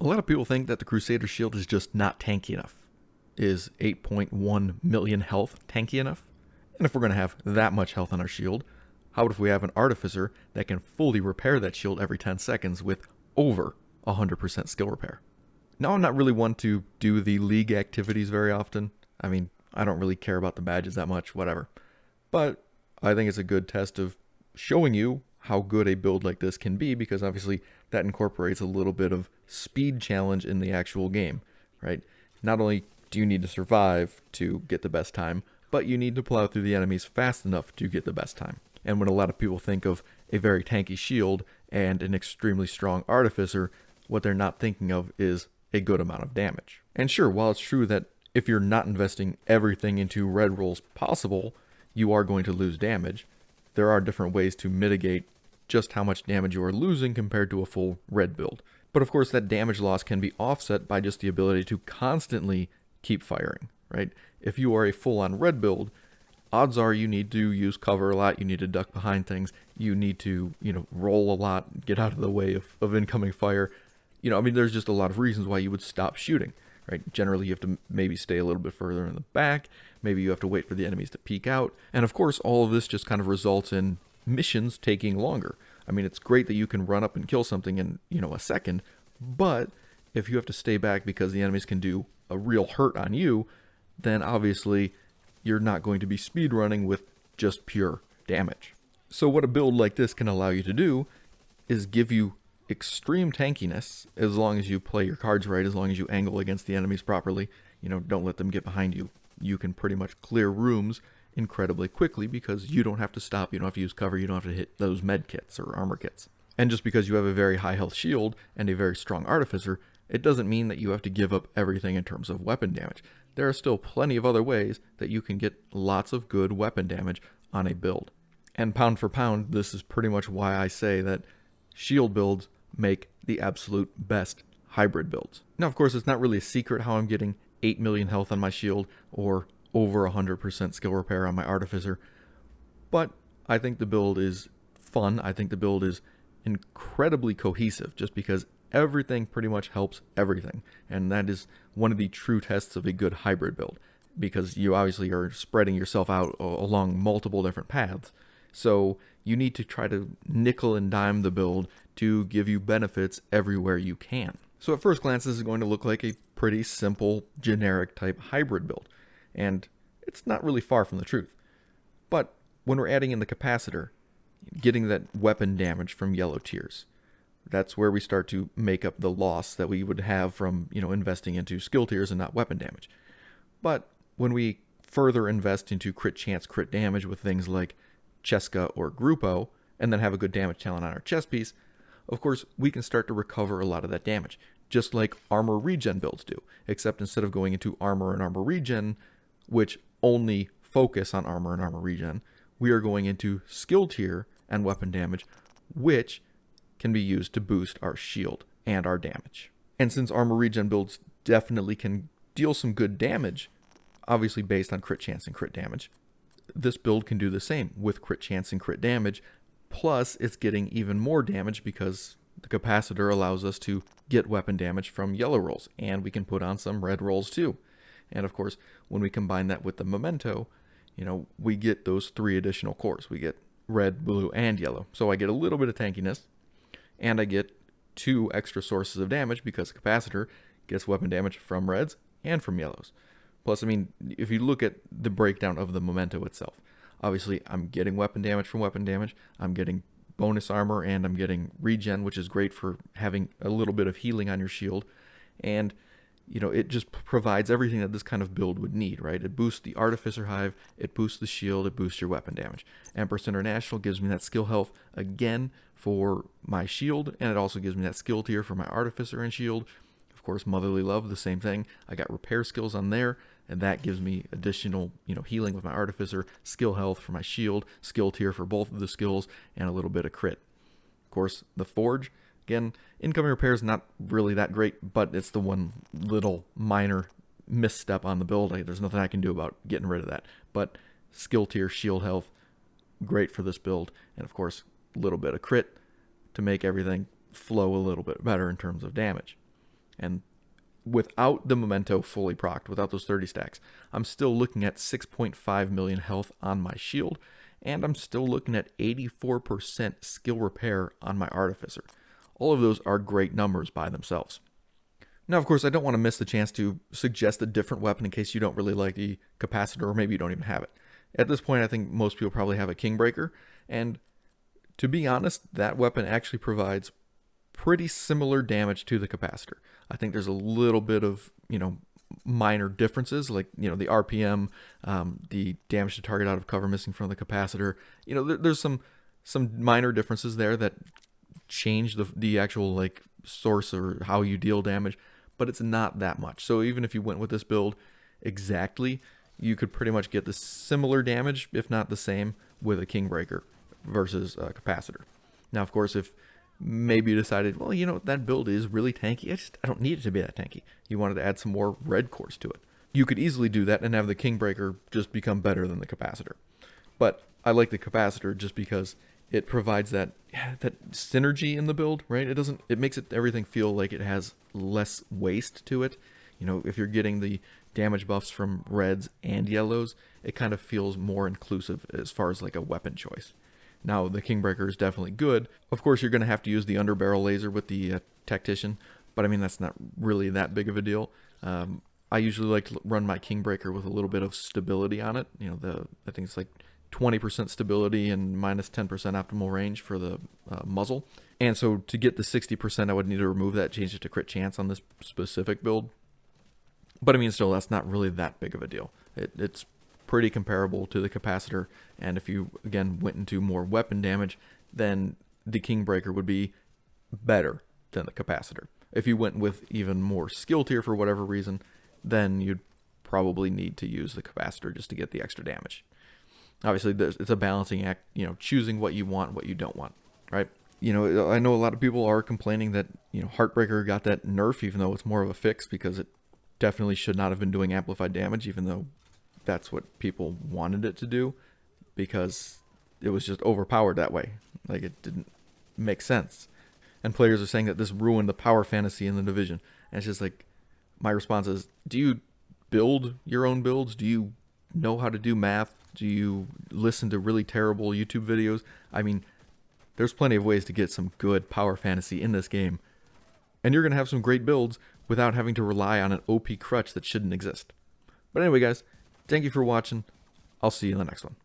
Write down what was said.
A lot of people think that the Crusader shield is just not tanky enough. Is 8.1 million health tanky enough? And if we're going to have that much health on our shield, how about if we have an Artificer that can fully repair that shield every 10 seconds with over 100% skill repair? Now, I'm not really one to do the league activities very often. I mean, I don't really care about the badges that much, whatever. But I think it's a good test of showing you how good a build like this can be, because obviously that incorporates a little bit of speed challenge in the actual game, right? Not only do you need to survive to get the best time, but you need to plow through the enemies fast enough to get the best time. And when a lot of people think of a very tanky shield and an extremely strong Artificer, what they're not thinking of is a good amount of damage. And sure, while it's true that if you're not investing everything into red rolls possible, you are going to lose damage, there are different ways to mitigate just how much damage you are losing compared to a full red build. But of course, that damage loss can be offset by just the ability to constantly keep firing, right? If you are a full-on red build, odds are you need to use cover a lot, you need to duck behind things, you need to, roll a lot, get out of the way of incoming fire. There's just a lot of reasons why you would stop shooting, right? Generally, you have to maybe stay a little bit further in the back, maybe you have to wait for the enemies to peek out, and of course, all of this just kind of results in missions taking longer. It's great that you can run up and kill something in, a second, but if you have to stay back because the enemies can do a real hurt on you, then obviously you're not going to be speedrunning with just pure damage. So what a build like this can allow you to do is give you extreme tankiness as long as you play your cards right, as long as you angle against the enemies properly, don't let them get behind you. You can pretty much clear rooms incredibly quickly because you don't have to stop, you don't have to use cover, you don't have to hit those med kits or armor kits. And just because you have a very high health shield and a very strong Artificer, it doesn't mean that you have to give up everything in terms of weapon damage. There are still plenty of other ways that you can get lots of good weapon damage on a build. And pound for pound, this is pretty much why I say that shield builds make the absolute best hybrid builds. Now, of course, it's not really a secret how I'm getting 8 million health on my shield or over 100% skill repair on my Artificer, but I think the build is fun. I think the build is incredibly cohesive just because everything pretty much helps everything, and that is one of the true tests of a good hybrid build, because you obviously are spreading yourself out along multiple different paths, so you need to try to nickel and dime the build to give you benefits everywhere you can. So at first glance, this is going to look like a pretty simple, generic type hybrid build, and it's not really far from the truth. But when we're adding in the capacitor, getting that weapon damage from yellow tiers, that's where we start to make up the loss that we would have from, investing into skill tiers and not weapon damage. But when we further invest into crit chance, crit damage with things like Cheska or Grupo, and then have a good damage talent on our chest piece, of course, we can start to recover a lot of that damage, just like armor regen builds do, except instead of going into armor and armor regen, which only focus on armor and armor regen, we are going into skill tier and weapon damage, which can be used to boost our shield and our damage. And since armor regen builds definitely can deal some good damage, obviously based on crit chance and crit damage, this build can do the same with crit chance and crit damage, plus it's getting even more damage because the capacitor allows us to get weapon damage from yellow rolls, and we can put on some red rolls too. And of course, when we combine that with the Memento, we get those 3 additional cores. We get red, blue, and yellow. So I get a little bit of tankiness, and I get 2 extra sources of damage because the capacitor gets weapon damage from reds and from yellows. Plus, if you look at the breakdown of the Memento itself, obviously I'm getting weapon damage from weapon damage, I'm getting bonus armor, and I'm getting regen, which is great for having a little bit of healing on your shield. And it just provides everything that this kind of build would need, right? It boosts the Artificer Hive, it boosts the shield, it boosts your weapon damage. Empress International gives me that skill health again for my shield, and it also gives me that skill tier for my Artificer and shield. Of course, Motherly Love, the same thing. I got repair skills on there, and that gives me additional, healing with my Artificer, skill health for my shield, skill tier for both of the skills, and a little bit of crit. Of course, the Forge, again, incoming repair is not really that great, but it's the one little minor misstep on the build. There's nothing I can do about getting rid of that. But skill tier, shield health, great for this build. And of course, a little bit of crit to make everything flow a little bit better in terms of damage. And without the Memento fully procced, without those 30 stacks, I'm still looking at 6.5 million health on my shield, and I'm still looking at 84% skill repair on my Artificer. All of those are great numbers by themselves. Now, of course, I don't want to miss the chance to suggest a different weapon in case you don't really like the Capacitor, or maybe you don't even have it. At this point, I think most people probably have a Kingbreaker, and to be honest, that weapon actually provides pretty similar damage to the Capacitor. I think there's a little bit of, minor differences, like, the RPM, the damage to target out of cover missing from the Capacitor. There's some minor differences there that change the actual, like, source or how you deal damage, but it's not that much. So even if you went with this build exactly, you could pretty much get the similar damage, if not the same, with a Kingbreaker versus a Capacitor. Now, of course, if maybe you decided, well, that build is really tanky, I don't need it to be that tanky. You wanted to add some more red cores to it. You could easily do that and have the Kingbreaker just become better than the Capacitor. But I like the Capacitor just because it provides that synergy in the build, right? It makes everything feel like it has less waste to it. If you're getting the damage buffs from reds and yellows, it kind of feels more inclusive as far as like a weapon choice. Now, the Kingbreaker is definitely good. Of course, you're going to have to use the underbarrel laser with the Tactician, but I mean, that's not really that big of a deal. I usually like to run my Kingbreaker with a little bit of stability on it. I think it's like 20% stability and minus 10% optimal range for the muzzle. And so to get the 60%, I would need to remove that, change it to crit chance on this specific build. But I mean, still, that's not really that big of a deal. It's pretty comparable to the Capacitor, and if you, again, went into more weapon damage, then the Kingbreaker would be better than the Capacitor. If you went with even more skill tier for whatever reason, then you'd probably need to use the Capacitor just to get the extra damage. Obviously, it's a balancing act, choosing what you want, what you don't want, right? I know a lot of people are complaining that, Heartbreaker got that nerf, even though it's more of a fix, because it definitely should not have been doing amplified damage, even though that's what people wanted it to do, because it was just overpowered that way. Like, it didn't make sense. And players are saying that this ruined the power fantasy in the division. And it's just like, my response is, do you build your own builds? Do you know how to do math? Do you listen to really terrible YouTube videos? I mean, there's plenty of ways to get some good power fantasy in this game. And you're going to have some great builds without having to rely on an OP crutch that shouldn't exist. But anyway, guys, thank you for watching. I'll see you in the next one.